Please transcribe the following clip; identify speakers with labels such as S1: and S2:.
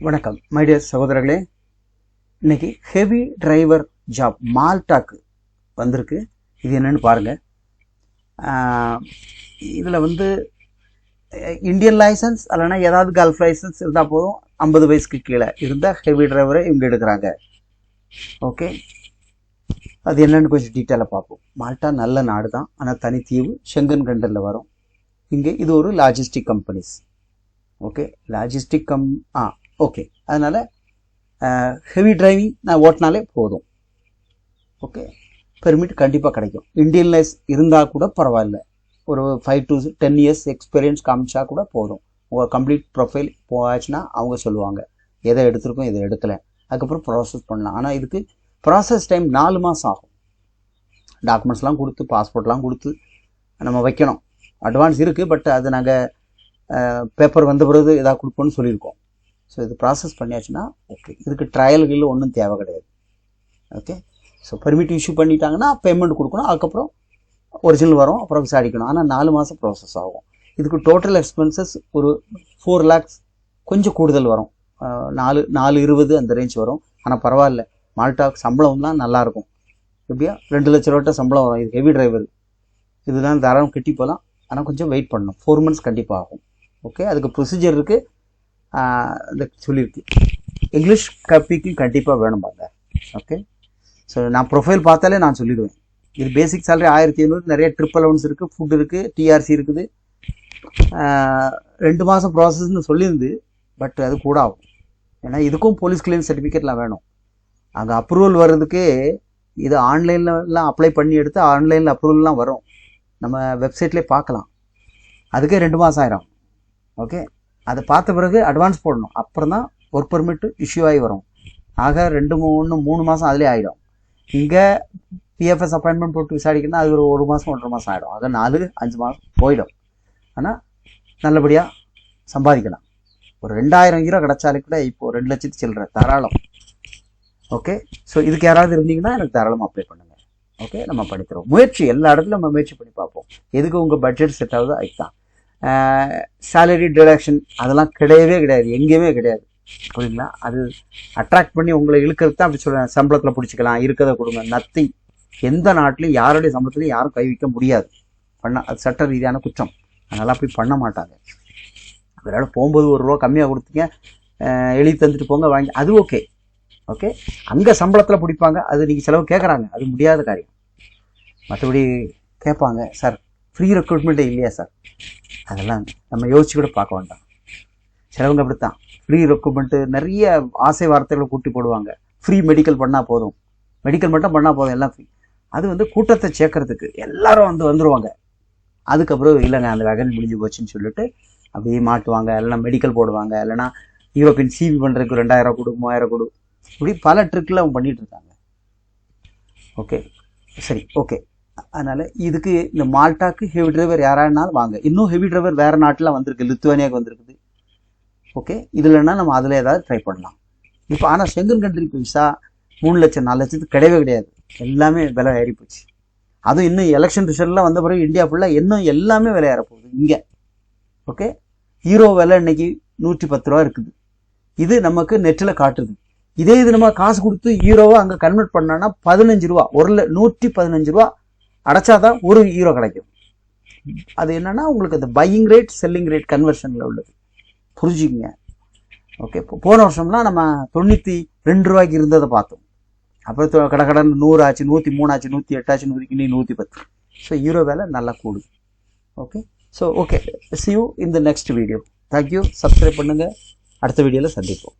S1: வணக்கம் my dear சகோதரர்களே. இன்னைக்கு ஹெவி டிரைவர் ஜாப் மால்டாக்கு வந்திருக்கு. இது என்னன்னு பாருங்க. இதில் இந்தியன் லைசன்ஸ் இல்லைனா ஏதாவது கல்ஃப் லைசன்ஸ் இருந்தால் போதும். 50 வயசுக்கு கீழே இருந்தால் ஹெவி டிரைவரை இவங்க எடுக்கிறாங்க. ஓகே, அது என்னன்னு கொஞ்சம் டீட்டெயிலாக பார்ப்போம். மால்டா நல்ல நாடு தான், ஆனால் தனித்தீவு, ஷெங்கன் கண்டரில் வரும். இங்கே இது ஒரு logistic companies. Okay, logistic okay, அதனால் ஹெவி டிரைவிங் நான் ஓட்டினாலே போதும். ஓகே, பெர்மிட் கண்டிப்பாக கிடைக்கும். இந்தியன் லைஸ் இருந்தால் கூட பரவாயில்ல. ஒரு 5 to 10 years எக்ஸ்பீரியன்ஸ் காமிச்சா கூட போதும். உங்கள் கம்ப்ளீட் ப்ரொஃபைல் போச்சுன்னா அவங்க சொல்லுவாங்க எதை எடுத்திருக்கோம் எதை எடுக்கலை. அதுக்கப்புறம் ப்ராசஸ் பண்ணலாம். ஆனால் இதுக்கு ப்ராசஸ் டைம் 4 மாதம் ஆகும். டாக்குமெண்ட்ஸ்லாம் கொடுத்து பாஸ்போர்ட்லாம் கொடுத்து நம்ம வைக்கணும். அட்வான்ஸ் இருக்குது, பட் அது நாங்கள் பேப்பர் வந்த பிறகு எதாவது கொடுப்போன்னு சொல்லியிருக்கோம். ஸோ இது ப்ராசஸ் பண்ணியாச்சுன்னா ஓகே. இதுக்கு ட்ரையல்கள் ஒன்றும் தேவை கிடையாது. ஓகே, ஸோ பெர்மிட் இஷ்யூ பண்ணிட்டாங்கன்னா பேமெண்ட் கொடுக்கணும். அதுக்கப்புறம் ஒரிஜினல் வரும், அப்புறம் விசாரிக்கணும். ஆனால் 4 மாதம் ப்ராசஸ் ஆகும். இதுக்கு டோட்டல் எக்ஸ்பென்சஸ் ஒரு 4 lakhs கொஞ்சம் கூடுதல் வரும். 420 அந்த ரேஞ்ச் வரும். ஆனால் பரவாயில்ல, மால்டாக்கு சம்பளம்லாம் நல்லாயிருக்கும். எப்படியா 2 லட்ச ரூபாய்ட்ட சம்பளம் வரும். இது ஹெவி டிரைவர், இதுதான் தாராளம் கட்டி போகலாம். ஆனால் கொஞ்சம் வெயிட் பண்ணணும். 4 months கண்டிப்பாக ஆகும். ஓகே, அதுக்கு ப்ரொசீஜர் இருக்குது, சொல்லியிருக்கு. இங்கிலீஷ் ஸ்பீக்கிங் கண்டிப்பாக வேணும் பாங்க. ஓகே, ஸோ நான் ப்ரொஃபைல் பார்த்தாலே நான் சொல்லிடுவேன். இது பேசிக் சேலரி 1500, நிறைய ட்ரிப் அலவன்ஸ் இருக்குது, ஃபுட் இருக்குது, டிஆர்சி இருக்குது. 2 மாதம் ப்ராசஸ்ன்னு சொல்லியிருந்து, பட் அது கூட ஆகும். ஏன்னா இதுக்கும் போலீஸ் கிளியரன்ஸ் சர்டிஃபிகேட்லாம் வேணும். அங்கே அப்ரூவல் வர்றதுக்கு இது ஆன்லைன்லாம் அப்ளை பண்ணி எடுத்து ஆன்லைனில் அப்ரூவல்லாம் வரும். நம்ம வெப்சைட்லேயே பார்க்கலாம். அதுக்கே 2 மாதம் ஆயிரும். ஓகே, அதை பார்த்த பிறகு அட்வான்ஸ் போடணும். அப்புறம் தான் ஒர்க் பெர்மிட் இஷ்யூ ஆகி வரும். ஆக 3 மாதம் அதிலே ஆகிடும். இங்கே பிஎஃப்எஸ் அப்பாயின்மெண்ட் போட்டு விசாரிக்கணும்னா அது ஒரு 1 மாதம் 1.5 மாதம் ஆகிடும். ஆக 4-5 மாதம் போயிடும். ஆனால் நல்லபடியாக சம்பாதிக்கலாம். ஒரு 2000 யூரோ கிடச்சாலே கூட இப்போது 2 லட்சத்து சில்லற தாராளம். ஓகே, ஸோ இதுக்கு யாராவது இருந்தீங்கன்னா எனக்கு தாராளமாக அப்ளை பண்ணுங்கள். ஓகே, நம்ம படிக்கிறோம். முயற்சி எல்லா இடத்துலையும் நம்ம முயற்சி பண்ணி பார்ப்போம். எதுக்கு உங்கள் பட்ஜெட் செட் ஆகுதோ அதுதான். சேலரி டிடக்ஷன் அதெல்லாம் கிடையவே கிடையாது, எங்கேயுமே கிடையாது. புரியுங்களா? அது அட்ராக்ட் பண்ணி உங்களை இழுக்கிறது தான். அப்படி சொல்கிறேன், சம்பளத்தில் பிடிச்சிக்கலாம், இருக்கிறத கொடுங்க. நத்திங். எந்த நாட்டிலையும் யாருடைய சம்பளத்துலையும் யாரும் கை வைக்க முடியாது. அது சட்ட ரீதியான குற்றம். அதனால் அப்படி பண்ண மாட்டாங்க. அதனால் போகும்போது 1 ரூபா கம்மியாக கொடுத்தீங்க, எழுதி தந்துட்டு போங்க, வாங்கி, அது ஓகே. ஓகே, அங்கே சம்பளத்தில் பிடிப்பாங்க, அது நீங்கள் செலவு கேட்குறாங்க, அது முடியாத காரியம். மற்றபடி கேட்பாங்க, சார் ஃப்ரீ ரெக்ரூட்மெண்ட்டே இல்லையா சார்? அதெல்லாம் நம்ம யோசிச்சு கூட பார்க்க வேண்டாம். சிலவங்க அப்படித்தான், ஃப்ரீ ரெக்ரூட்மெண்ட்டு நிறைய ஆசை வார்த்தைகளை கூட்டி போடுவாங்க. ஃப்ரீ மெடிக்கல் பண்ணால் போதும், மெடிக்கல் மட்டும் பண்ணால் போதும், எல்லாம் ஃப்ரீ. அது கூட்டத்தை சேர்க்கறதுக்கு எல்லாரும் வந்துடுவாங்க. அதுக்கப்புறம் இல்லைங்க அந்த வேகன் முடிஞ்சு போச்சுன்னு சொல்லிட்டு அப்படியே மாட்டுவாங்க. இல்லைனா மெடிக்கல் போடுவாங்க, இல்லைனா யூரோப்பியன் சிவி பண்ணுறதுக்கு 2000 கொடு, 3000 கொடு, இப்படி பல ட்ரிக்கில் அவங்க பண்ணிகிட்டு இருக்காங்க. ஓகே, சரி, ஓகே. அதனால் இதுக்கு இந்த மால்டாக்கு ஹெவி டிரைவர் யாரானாலும் வாங்க. இன்னும் ஹெவி டிரைவர் வேறு நாட்டில் வந்திருக்கு, லித்துவேனியாவுக்கு வந்திருக்குது. ஓகே, இதுலன்னா நம்ம அதில் ஏதாவது ட்ரை பண்ணலாம். இப்போ ஆனால் ஷெங்கன் கண்ட்ரிக்கு விசா 3 லட்சம் 4 லட்சத்துக்கு கிடையவே கிடையாது. எல்லாமே விலை ஏறி போச்சு. அதுவும் இன்னும் எலெக்ஷன் ரிசல்ட்லாம் வந்த பிறகு இந்தியா ஃபுல்லாக இன்னும் எல்லாமே விலை ஏறப்போகுது இங்கே. ஓகே, ஹீரோ விலை இன்னைக்கு 110 ரூபா இருக்குது. இது நமக்கு நெட்டில் காட்டுது. இதே இது நம்ம காசு கொடுத்து ஹீரோவை அங்கே கன்வெர்ட் பண்ணோன்னா 15 ரூபா, 115 ரூபா அடைச்சாதான் 1 யூரோ கிடைக்கும். அது என்னன்னா உங்களுக்கு அந்த பையிங் ரேட் செல்லிங் ரேட் கன்வர்ஷனில் உள்ளது, புரிஞ்சுக்குங்க. ஓகே, போன வருஷம்லாம் நம்ம 92 ரூபாய்க்கு இருந்ததை பார்த்தோம். அப்புறம் கடன் 100 ஆச்சு, 103 ஆச்சு, 108 ஆச்சு, 110. ஸோ ஹீரோ வேலை நல்லா கூடுது. Okay, so okay, see you in the next video. Thank you. Subscribe பண்ணுங்கள். அடுத்த வீடியோவில் சந்திப்போம்.